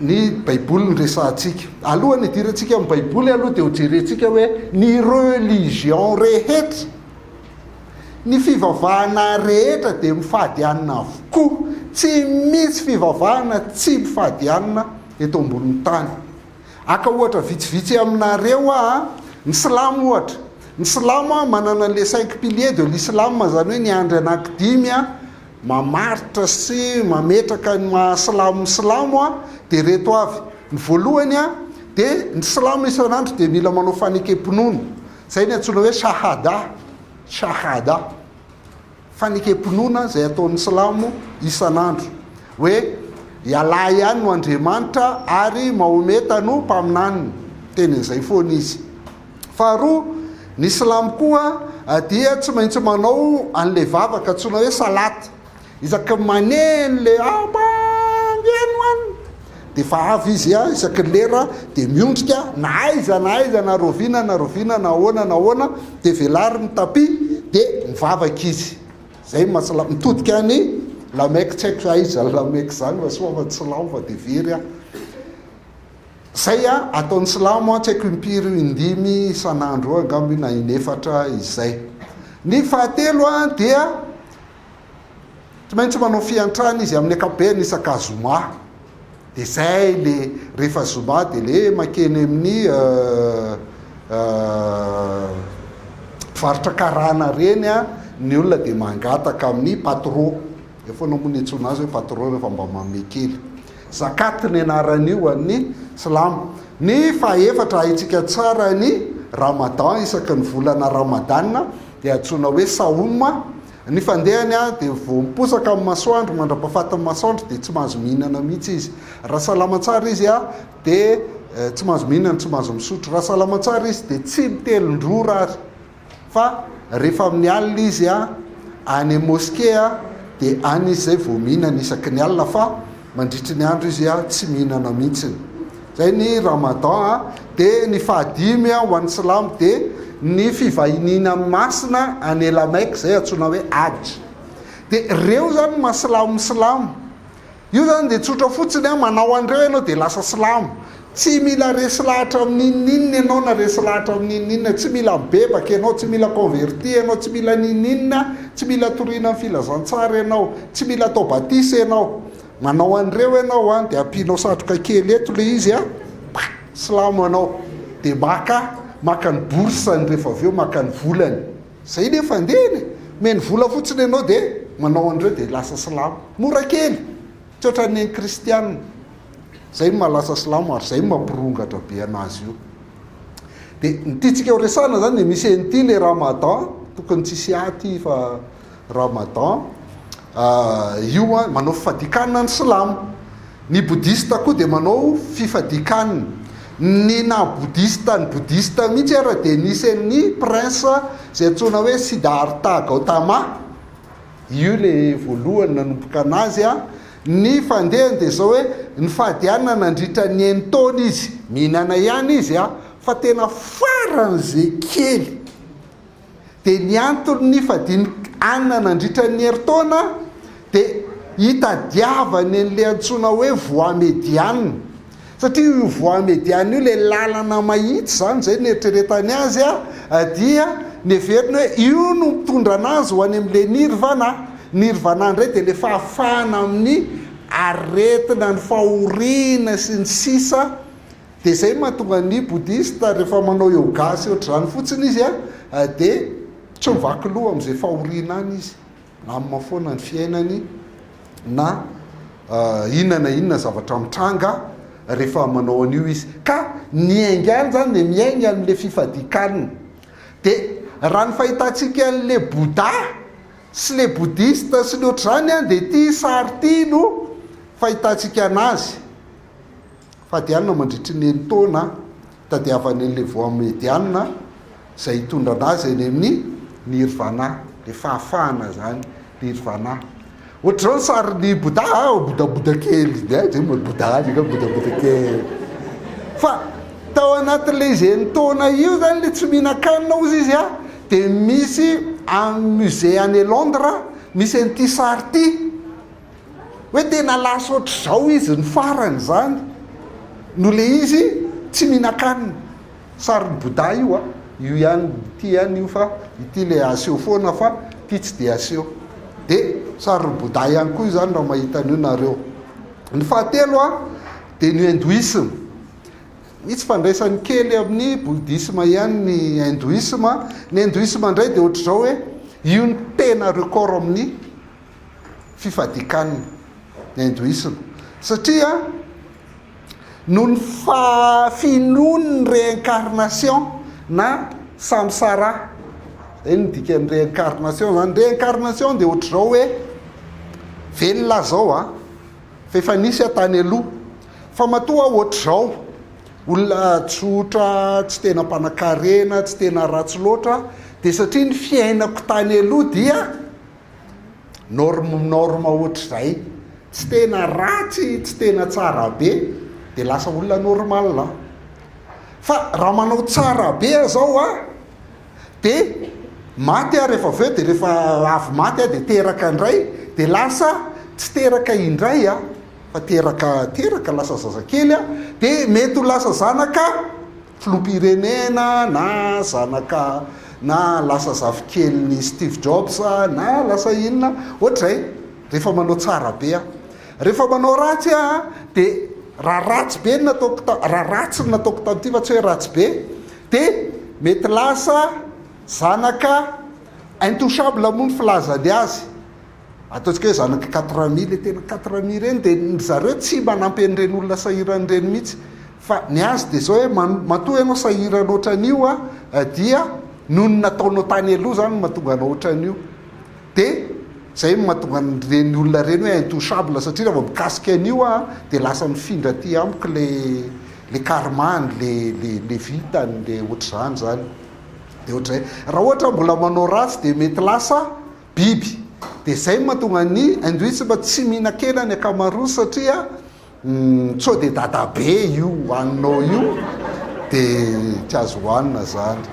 ny baiboly ny resantsika alohan'ny hidirantsika amin'ny baiboly aloha dia ho jerentsika hoe ny religion rehetra ny fivavahana rehetra dia mifady hanina avokoa, tsy misy fivavahana tsy mifady hanina eto ambonin'ny tany. Aka ohatra vitsivitsy aminareo ny Silamo ohatra. Ny Silamo manana le 5 piliers de l'islam, zany hoe ny andry anankidimy mamaritra sy mametraka ny silamo dia reto avy. Ny voalohany dia ny Silamo isan'andro dia mila manao fanekam-pinoana, zay ny antsoina hoe shahada fanekam-pinoana zay ataon'ny Silamo isan'andro, hoe iala ihany no Andriamanitra ary Mahometa no mpaminaniny, teny izay foana izy. Faharoa, ny Silamo koa dia tsy maintsy manao an'le vavaka antsoina hoe salata, isaka maneny le abangenoany dia fa avy izy isaky lera dia miondrika na aiza na roviana na ahoana dia velary ny tapi dia mivavaka izy. Zay mahasilamo, mitodika ny lameky, tsy haiko aiza lameky zany fa soava tsy Silamo fa dia very zay ataon'ny Silamo tsy haiko impiry indimy isan'andro angamba na inefatra izay. Ny fahatelo dia tsy maintsy manao fiantrana izy amin'ny ankapobeny isaka zoma, dia zay le rehefa zoma dia le makeny amin'ny mpivarotra karana reny ny olona dia mangataka amin'ny patro, efa namony antsoina azy hoe patro rehefa mba mamekely. Zakaty ny anaran'io an'ny Silamo. Ny fahaefatra haitsika tsara ny Ramadan, isaky ny volana Ramadan dia antsoina hoe saoma. Ny fandehany dia vao miposaka amin'ny masoandro, mandra-pahafatin'ny masoandro dia tsy mahazo mihinana mihitsy izy. Raha salama tsara izy dia tsy mahazo mihinana, tsy mahazo misotro. Raha salama tsara izy dia tsy mitelon-drora ary, fa rehefa amin'ny alina izy any moské dia any izy zay vao mihinana isaky ny alina, fa mandritry ny andro izy tsy mihinana mihitsy. Zay ny Ramadan. Dia ny fahadimy ho an'ny Silamo dia ny fivahinina masina any elameky, zay antsoina hoe hajy. Dia reo zany mahasilamo, io zany dia tsotra fotsiny manao an'ireo ianao dia lasa Silamo. Tsy mila resy lahatra amin'inninna ianao na resy lahatra amin'inninna, tsy mila bebaka ianao, tsy mila converti ianao, tsy mila ninninna, tsy mila toriana amin'ny filazantsara ianao, tsy mila atao batisa ianao. Manao an'ireo ianao dia ampianao satroka kely eto le izy Silamo ianao, dia maka ny borsany, rehefa avy eo maka ny volany. Zay le fandehany, meny vola fotsiny ianao dia manao an'ireo dia lasa Silamo. Mora kely, tsy ohatran'ny kristianina. Zay mahalasa Silamo ary zay mampirongatra be anazy io. Dia nytitsika ho resana zany dia misy an'ity le Ramadan, tokony tsisy aty fa Ramadan. Io manao fifadikanina ny Silamo. Ny Bodista koa dia manao fifadikanina. Ny Bodista mihitsy dia nisy ny prince zay antsoina hoe Siddhartha Gautama, io le voalohany nanomboka anazy. Ny fandehany dia zao hoe ny fahadianana nandritra ny 9 taona izy, mihinana ihany izy fa tena faran'izay kely. Dia ny antony ny fadiany hanina nandritra ny herintaona dia hitadiavany an'le antsoina hoe voie médiane, satria io voie médiane io le lalana mahitsy zany, zay ny eritreretany azy dia neveriny hoe io no mitondra anazy ho any amin'le nirvana ndray dia le fahafahana amin'ny aretina, ny fahoriana sy ny sisa. Dia zay mahatonga ny Bodista rehefa manao yoga sy ohatr'izany fotsiny izy dia tsy mivaky loha amin'izay fahoriana any izy, na amin'ny mafoana ny fiainany na inona zavatra mitranga rehefa manao an'io izy. Ka miainga any zany dia miainga amin'le fifadikanina. Dia raha ny fahitantsika an'le Bouddha sy le Bodista sy ny ohatr'izany dia ty sary ty no fahitantsika anazy. Fahadianina mandritry ny 9 taona, tadiavany an'le voie médiane zay hitondra anazy eny amin'ny nirvana, le fahafahana zany nirvana. Ohatr'izao ny sarin'ny Bouddha, bodaboda kely zay boda kely. Fa tao anatin'le izy 9 taona io zany le tsy mihinan-kanina ozy izy dia misy amin'ny musée any Londres misy an'ity sary ty, hoe tena lasa ohatr'izao izy ny farany zany. no le izy tsy mihinan-kanina. Sariny boda io a, io ihany ity ihany io fa ity le aseho foana fa ity tsy de aseho. De sariny boda ihany koa io zany raha mahita an'io nareo. Ny fahatelo a de ny hindoisme. Misy fandraisany kely amin'ny bodisme ihany ny hindoisme. Ny hindoisme indray de ohatr'izao hoe io ny tena record amin'ny fifadian-kanina ny hindoisme. Satria no ny finoany réincarnation na samsara. Zay ny dikan'ny réincarnation zany. Réincarnation de ohatr'izao hoe velona zao a fa efa nisy tany aloha, fa matoa ohatr'izao olona tsotra tsy tena mpanan-karena, tsy tena ratsy loatra, de satria ny fiainako tany aloha dia norme ohatr'izay, tsy tena ratsy, tsy tena tsara be, de lasa olona normal la. Fa raha manao tsara be zao a, de maty a rehefa aveo, de rehefa avy maty a de teraka indray, de lasa tsy teraka indray a, fa teraka lasa zazakely a, de mety ho lasa zanaka filoham-pirenena na zanaka na lasa zafikely ny Steve Jobs na lasa inona ohatr'izay rehefa manao tsara be a. Rehefa manao ratsy a, de raha ratsy be raha ratsy ny nataoko tam'ty fa tsy hoe ratsy be, de mety lasa zanaka intouchable moa ny filazany azy. Ataontsika hoe zanaka 4 000 tena 4 000 reny, de zareo tsy manampy an'ireny olona sahiran'ireny mihitsy. Fa ny azy de zao hoe matoa ianao sahirana ohatran'io a, dia noho ny nataonao tany aloha zany mahatonga anao ohatran'io. De zay mahatonga an'ireny olona reny hoe intouchable, satria raha vao mikasika an'io a, de lasa mifindra aty amiko le karmany, le vitany, le ohatr'izany zany. De ohatr'izay raha ohatra mbola manao ratsy de mety lasa biby. De zay mahatonga ny hindoisme tsy mihinan-kena ny akamaroany, satria sao de dadabe io hoaninao io, de tsy azo hoanina zany.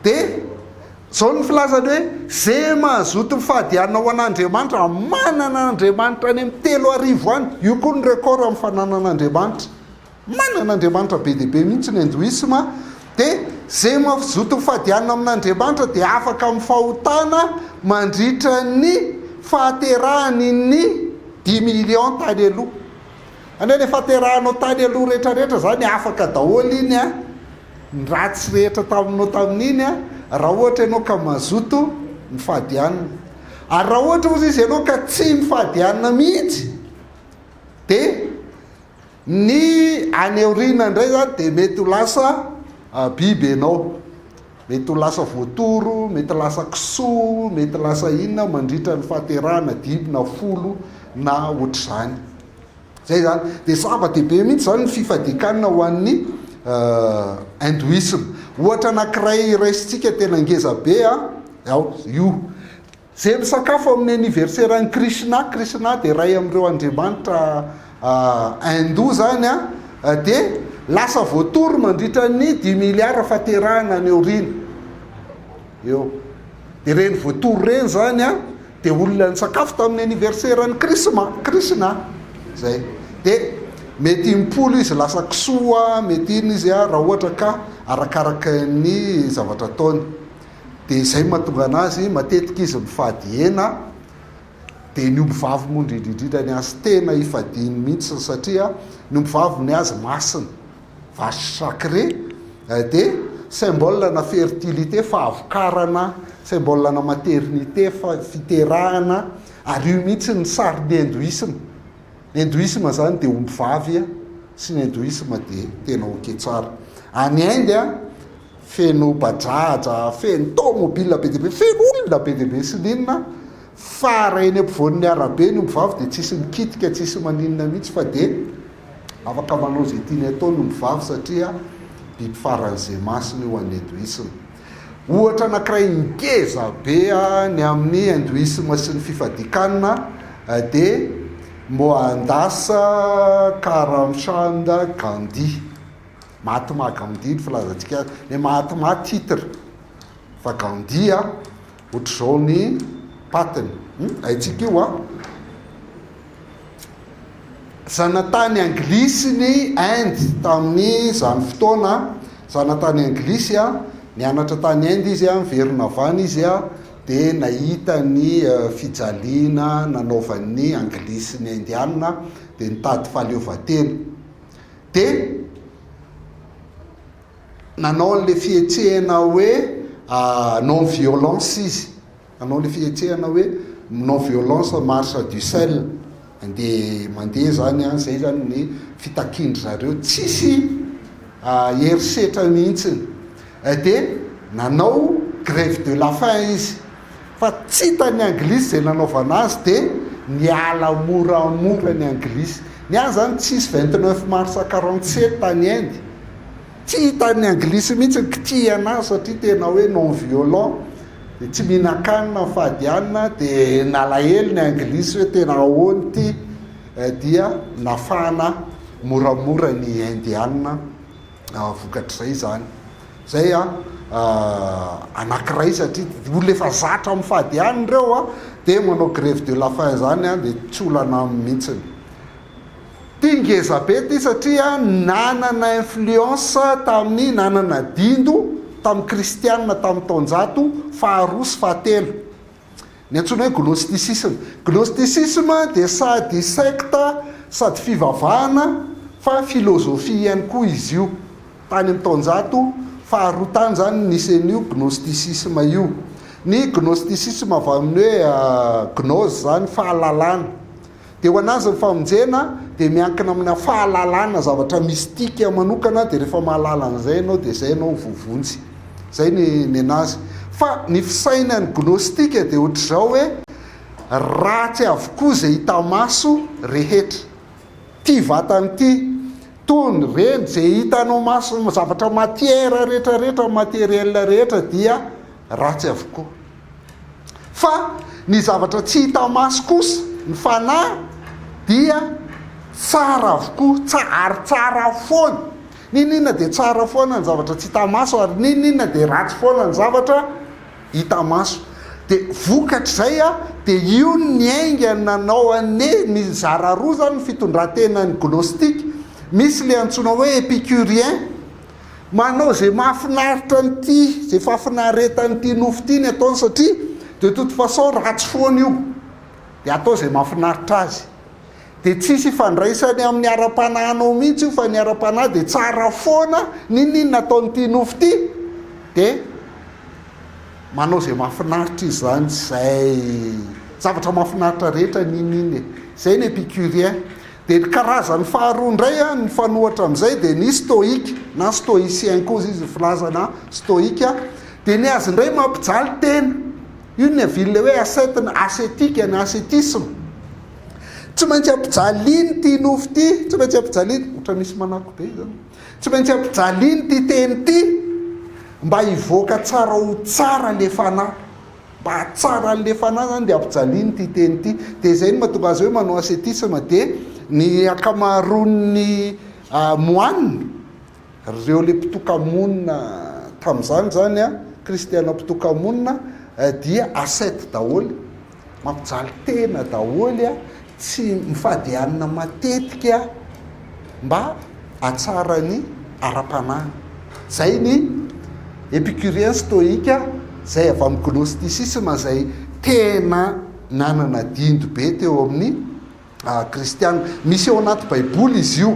De zao ny filazany hoe zay mahazoto mifadiana ho an'Andriamanitra, manana Andriamanitra any amin'ny 3,000 any. Io koa ny record amin'ny fananan'Andriamanitra, manan'Andriamanitra be dia be mihitsy ny hindoisme. De zay mahazoto mifadiana amin'Andriamanitra de afaka amin'ny fahotana mandritra ny fahaterahany ny 10 millions tany aloha. Any le fahaterahanao tany aloha rehetrarehetra zany afaka daholo iny a, ny ratsy rehetra taminao tamin'iny a, raha ohatra ianao ka mazoto mifadiana. Ary raha ohatra ozy izy ianao ka tsy mifadiana mihitsy, de ny any aoriana indray zany de mety ho lasa biby ianao, mety ho lasa voatoro, mety lasa kisoa, mety lasa inona mandritra ny fahaterahana 10 na 10 na ohatr'izany. Zay zany de zava-dehibe mihitsy zany ny fifadian-kanina ho an'ny hindoisme. Ohatra anankiray raisitsika tena ngeza be a, io zay misakafo amin'ny anniversaire-ny Krishna. Krishna de ray amin'ireo andriamanitra hindou zany a, de lasa voatoro mandritra ny 10 milliards fahaterahana ny aoriana eo. De reny voatoro reny zany a, de olona ny sakafo tamin'ny anniversaire-ny Krishna zay. De mety impolo izy lasa kisoa, mety iny izy a, raha ohatra ka arakaraka ny zavatra ataony. De zay mahatonga anazy matetika izy mifady hena, de ny ombivavy moa indrindrindrindra ny azy tena hifadiany mihitsy, satria ny ombivavy ny azy masina vache sacré, de symbole na fertilité, fahavokarana, symbole na maternité, fiterahana. Ary io mihitsy ny sariny hindoisme. Ny hindoisme zany de ombivavy a, sy ny hindoisme de tena oke tsara. Any Inde a, feno bajaja, feno tomobile be dia be, feno olona be dia be sy ninona, fa raha eny ampovoan'ny arabe ny ombivavy de tsisy mikitika, tsisy maninona mihitsy, fa de afaka manao zay tiany atao ny ombivavy, satria biby faran'izay masina eo an'ny hindoisme. Ohatra anankiray ngeza be ny amin'ny hindoisme sy ny fifadian-kanina de Mohandas Karamchand Gandhi. Mahatma Gandhi ny filazantsika, le Mahatma titre, fa Gandhi a ohatr'izao ny patiny. Haitsika io a, zanatany anglisy ny Inde tamin'ny zany fotoana. Zanatany anglisy nianatra tany Inde izy miverina avany izy de nahita ny fijaliana nanaovan'ny anglisy ny indiana de nitady fahaleovatena de nanao an'le fihetsehana hoe non violence izy, nanao le fihetsehana hoe non violence marche du sel, de mandeha zany zay zany ny fitakindry zareo tsisy herisetra mihitsiny, de nanao grève de la faim izy fa tsy hitany anglisy zay nanaovana azy de niala moramora ny anglisy. Niany zany tsisy 29 mars 47 tany Inde, tsy hitany anglisy mihitsy kitihana satria tena hoe non violent, de tsy mihinan-kanina mifadianina, de nalahelo ny anglisy hoe tena ahoany ty, dia nafana moramora ny indiana vokatr'izay zany. Zay anankiray satria olo efa zatra mifadianina reo de manao grève de la faim zany de tsolana mihitsiny. Tingeza be ty satria nanana influence tamin'ny nanana dindo tamin'ny kristianina tamin'ny taonjato faharoa sy fahatelo, ny antsoina hoe gnostisisme. Gnostisisme de sady secte sady fivavahana fa filozofia ihany koa izy io. Tany amin'ny taonjato faharoa tany zany nisy an'io gnostisisme io. Ny gnostisisme avy amin'ny hoe gnose zany fahalalana, de ho anazy ny famonjena de miankina amina fahalalana zavatra mistika manokana, de rehefa mahalala an'izay anao de zay anao vovonjy, zay ny anazy. Fa ny fisaina ny gnostika de ohatr'izao hoe ratsy avokoa zay hita maso rehetra, ty vatany ty tony reny zay hitanao maso, zavatra matière rehetrarehetra, matériel rehetra dia ratsy avokoa. Fa ny zavatra tsy hita maso kosa, ny fanahy dia tsara avokoa, ary tsara foana. Ninina de tsara foana ny zavatra tsy hita maso, ary ninina de ratsy foana ny zavatra hita maso. De vokatr'izay de io ny aingany nanao ane mizara roa zany fitondratena ny gnostique. Misy le antsoina hoe épicurien, manao zay mahafinaritra nyty, zay fahafinaretanyty nofo ty ny ataony satria de toute façon ratsy foana io, de atao zay mahafinaritra azy. De tsisy fandraisany amin'ny ara-panahinao mihitsy io, fa ny ara-panahy de tsara foana, ninina ataonyty nofo ty, de manao zay mahafinaritra izy zany, zay zavatra mahafinaritra rehetra ninina, zay ny épicurien. De ny karazany faharoa indray ny fanohatra am'izay de ny stoïque na stoïcien koa izy filazana stoïque, de ny azy indray mampijaly tena, io ny aville hoe ascétique ny ascétisme. Tsy maintsy ampijaliny ty nofo ty, tsy maintsy ampijaliny, otra misy manako be zany, tsy maintsy ampijaliny ty teny ty mba hivoaka tsara ho tsara le fanahy, mba tsara le fanahy zany de ampijaliny ty teny ty. De zay ny mahatonga azy hoe manao ascétisme. De ny akamaroan'ny moine, reo le mpitokamonina tam'izany zany kristiana mpitokamonina dia ascète daholy, mampijaly tena daholy tsy mifadianina matetika mba atsara ny ara-panahy. Zay ny épicurien stoïque, zay avy amin'ny gnostisisme zay tena nanana dindo be teo amin'ny kristiana. Misy eo anaty baiboly izy io,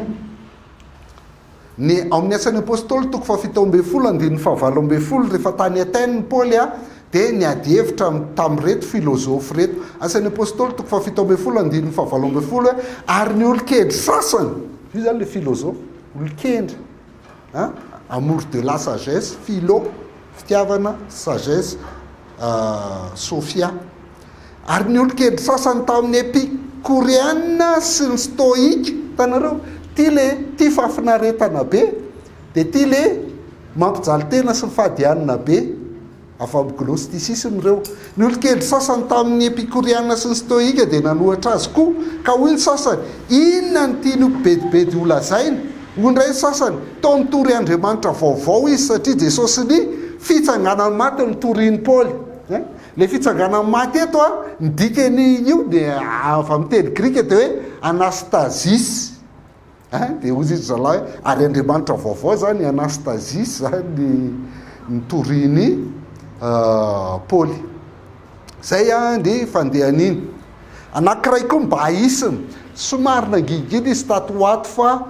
ny amin'ny asan'ny apôstôly toko 7:17 rehefa tany Atène Paoly de niady hevitra tamin'ny reto filozofy reto. Asan'ny apôstôly toko 7:17 ary ny olo-kendry sasany, io zany le filozofy, olo-kendry amour de la sagesse, philo fitiavana, sagesse, sophia. Ary ny olo-kendry sasany tamin'ny épicurienne sy ny stoïque, tanareo ty fahafinaretana be, de ty le mampijaly tena sy mifadianina be avy amin'ny gnostisisme reo. Ny olo-kendry sasany tamin'ny épicurienne sy ny stoïque de nanohatra azy koa, ka hoy ny sasany inona ny tiany bedibedy ho lazainy, hoy ndray sasany tao nitory Andriamanitra vaovao izy satria Jesosy ny fitsanganany maty nitoriany Paoly. Le fitsanganany maty eto ny dikany io de avy amin'ny teny grika de hoe Anastazisy de ozy izy zalahy ary Andriamanitra vaovao zany Anastazisy zany nitoriny Paoly zay de fandehaniny. Anankiray koa Bahaïsme somary nangiginy izy tatoato fa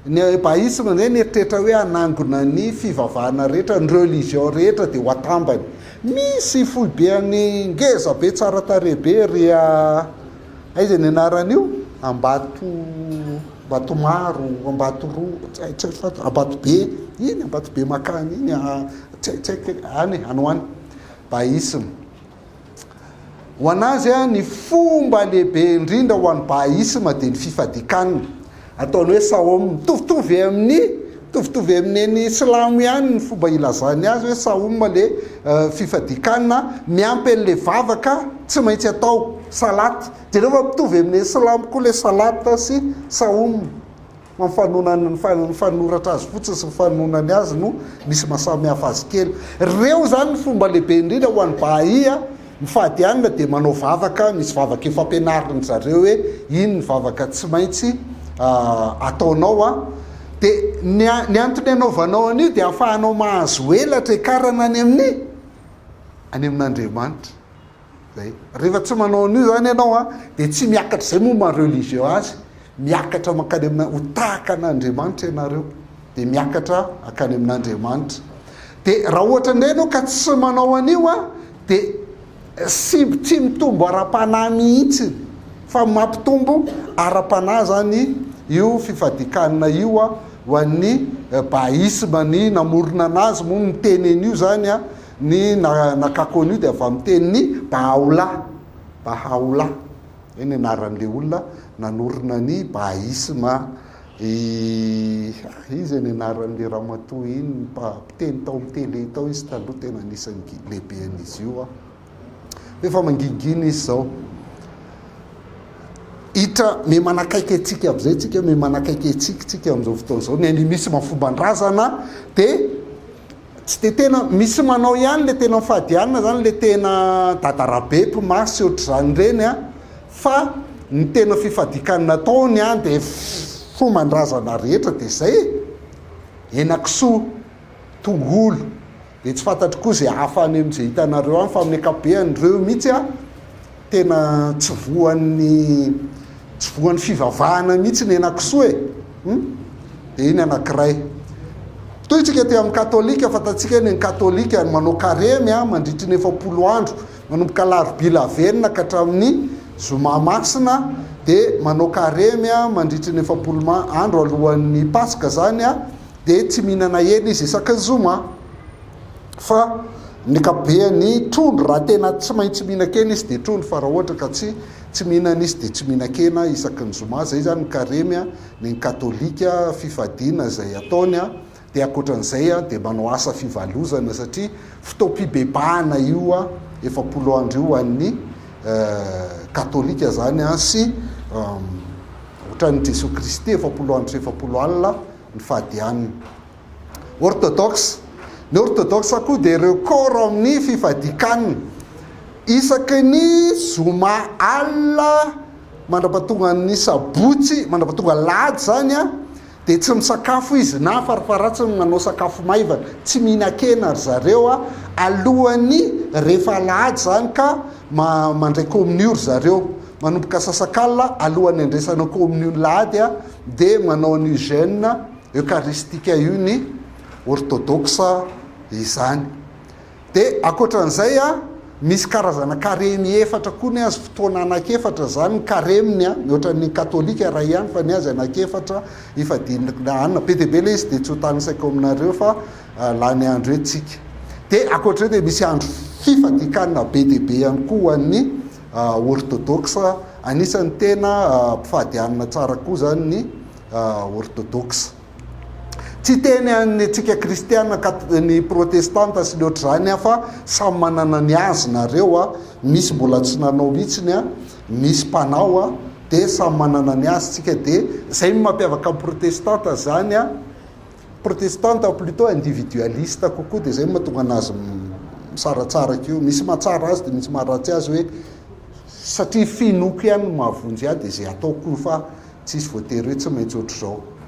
ny Bahaïsme zay nieritreritra hoe anangona ny fivavahana rehetra, ny religion rehetra de ho atambany. Misy foibeany ngeza be tsara tarebe ry aiza ny anaran'io Ambatomaro, Ambatobe, iny Ambatobe makany iny tsaiky any anoany Bahaïsme. Ho anazy ny fomba lehibe indrindra ho an'ny Bahaïsme de ny fifadikanina. Ataony hoe sahomy mitovitovy amin'ny ny Silamo ihany ny fomba ilazany azy hoe sahomy le fifadikanina miampy an'le vavaka tsy maintsy atao salaty. De rehefa mitovy amin'ny Silamo koa le salata sy sahomy fanoratra azy fotsiny sy fanonany azy no misy mahasamy hafa azy kely. Reo zany ny fomba lehibe indrindra ho an'ny Bahaï mifadianina de manao vavaka, misy vavaka efa ampianarin zareo hoe iny ny vavaka tsy maintsy ataonao de ny antony anaovanao an'io de ahafahanao mahazo elatra ekarana any amin'Andriamanitra zay. Rehefa tsy manao an'io zany ianao de tsy miakatra zay momba religieux azy, miakatra makany amina ho tahaka an'Andriamanitra ianareo de miakatra akany amin'Andriamanitra. De raha ohatra indray anao ka tsy manao an'io de tsy mitombo ara-panahy mihitsy fa mampitombo ara-panahy zany io fifadikanina io ho an'ny Bahaïsme ny namorona anazy moa ny tenen'io zany ny nakako an'io de avy amin'ny tenin'ny Bahaola eny anaran'le olona nanorona ny Bahaïsme. Izy ny anaran'le ramatoa iny mpiteny tao amin'ny tele tao izy taloha tena anisan'ny lehibe an'izy io efa mangingina izy zao. Hitra me manakaiky atsika am'izay tsika me manakaiky atsika am'izao fotoana zao ny misy Fomban-drazana de tsy de tena misy manao ihany le tena mifadianina zany le tena dadarabe mpimasy ohatr'izany reny fa ny tena fifadikanina taony de Fomban-drazana rehetra de zay henakisoa tongolo de tsy fantatro koa zay hafa any amin'izay hitanareo any fa amin'ny akabean'ireo mihitsy tena tsy voan'ny fivavahana mihitsy ny henakisoa de iny anankiray. Toy tsika ty amin'ny Katolika fantatsika ny Katolika manao karemy mandritry ny 7 andro manomboka alarobia lavenina ka hatramin'ny zoma masina de manao karemy mandritry ny 7 andro alohan'ny Pasika zany de tsy mihinana hena izy isaky ny zoma. Fa ny kabeany trondro raha tena tsy maintsy mihinan-kena izy de trondro fa raha ohatra ka tsy mihinana izy de tsy mihinan-kena isaky ny zoma. Zay zany ny karemy ny Katolika fifadiana zay ataony de akoatran'izay de manao asa fivalozana satria fotoam-pibebahana io 7 andro io an'ny Katolika zany sy ohatran'ny Jesosy Kristy 7 andro sy 7 alina ny fadianiny. Ortodoksa ny Ortodoksa koa de reo koro amin'ny fifadikanina isaky ny zoma alina mandra-pahatonga ny sabotsy mandra-pahatonga lady zany de tsy misakafo izy na farafaratsiny manao sakafo maivana tsy mihinan-kena ry zareo alohan'ny rehefa lady zany ka mandray communion ry zareo manomboka sasakalina alohan'ny andraisana communion lady de manao ny jeûne eucharistique io ny Ortodoksa izany. De akoatran'izay misy karazana karemy efatra koa ny azy fotoana anakefatra zany ny kareminy ohatran'ny Katolika raha ihany fa ny azy anakefatra ifadinina hanina be deabe le izy de tsy ho tanisaiko aminareo fa lany andro etsika. De akoatra de misy andro fifadikanina be deabe ihany koa ho an'ny Ortodoksa anisan'ny tena mpifadianina tsara koa zany ny Ortodoksa. Tsy teny antsika kristiana ny protestanta sy le ohatr'izany fa samy manana ny azy nareo misy mbola tsy nanao mihitsiny misy mpanao de samy manana ny azy tsika de zay mampiavaka protestanta zany protestanta plutôt individualiste kokoa de zay mahatonga anazy misaratsara keo misy mahatsara azy de misy maharatsy azy hoe satria finoko ihany no mahavonjy ahy de zay ataoko fa tsisy voatery hoe tsy maintsy ohatr'izao